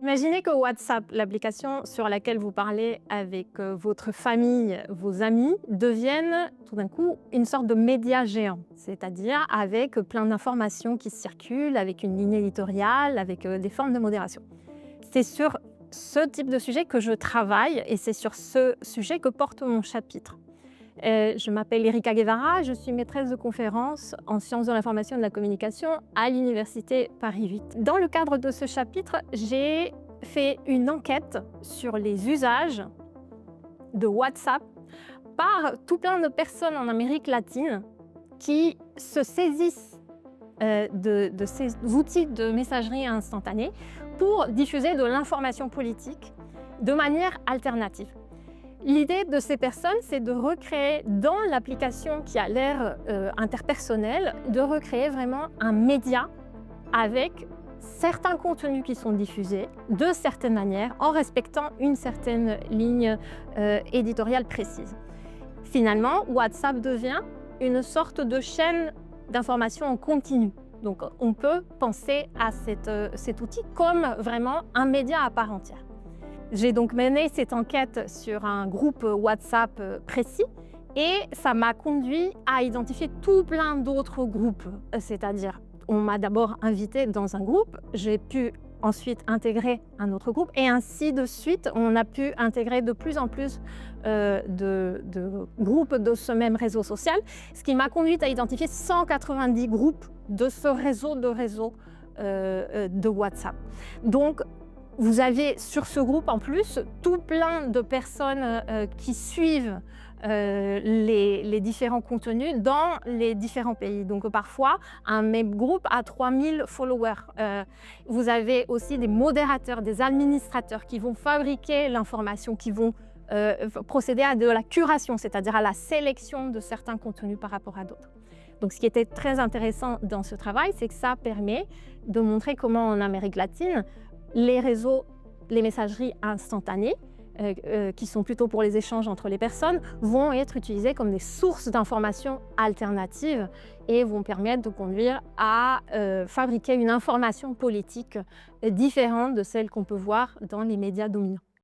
Imaginez que WhatsApp, l'application sur laquelle vous parlez avec votre famille, vos amis, devienne tout d'un coup une sorte de média géant, c'est-à-dire avec plein d'informations qui circulent, avec une ligne éditoriale, avec des formes de modération. C'est sur ce type de sujet que je travaille et c'est sur ce sujet que porte mon chapitre. Je m'appelle Erika Guevara, je suis maîtresse de conférences en sciences de l'information et de la communication à l'Université Paris 8. Dans le cadre de ce chapitre, j'ai fait une enquête sur les usages de WhatsApp par tout plein de personnes en Amérique latine qui se saisissent de ces outils de messagerie instantanée pour diffuser de l'information politique de manière alternative. L'idée de ces personnes, c'est de recréer dans l'application qui a l'air interpersonnelle, de recréer vraiment un média avec certains contenus qui sont diffusés de certaines manières en respectant une certaine ligne éditoriale précise. Finalement, WhatsApp devient une sorte de chaîne d'information en continu. Donc on peut penser à cet outil comme vraiment un média à part entière. J'ai donc mené cette enquête sur un groupe WhatsApp précis et ça m'a conduit à identifier tout plein d'autres groupes. C'est-à-dire, on m'a d'abord invité dans un groupe, j'ai pu ensuite intégrer un autre groupe et ainsi de suite, on a pu intégrer de plus en plus de groupes de ce même réseau social, ce qui m'a conduite à identifier 190 groupes de ce réseau de WhatsApp. Donc, vous avez sur ce groupe en plus tout plein de personnes qui suivent les différents contenus dans les différents pays. Donc parfois, un même groupe a 3000 followers. Vous avez aussi des modérateurs, des administrateurs qui vont fabriquer l'information, qui vont procéder à de la curation, c'est-à-dire à la sélection de certains contenus par rapport à d'autres. Donc ce qui était très intéressant dans ce travail, c'est que ça permet de montrer comment en Amérique latine, les réseaux, les messageries instantanées, qui sont plutôt pour les échanges entre les personnes, vont être utilisées comme des sources d'informations alternatives et vont permettre de conduire à fabriquer une information politique différente de celle qu'on peut voir dans les médias dominants.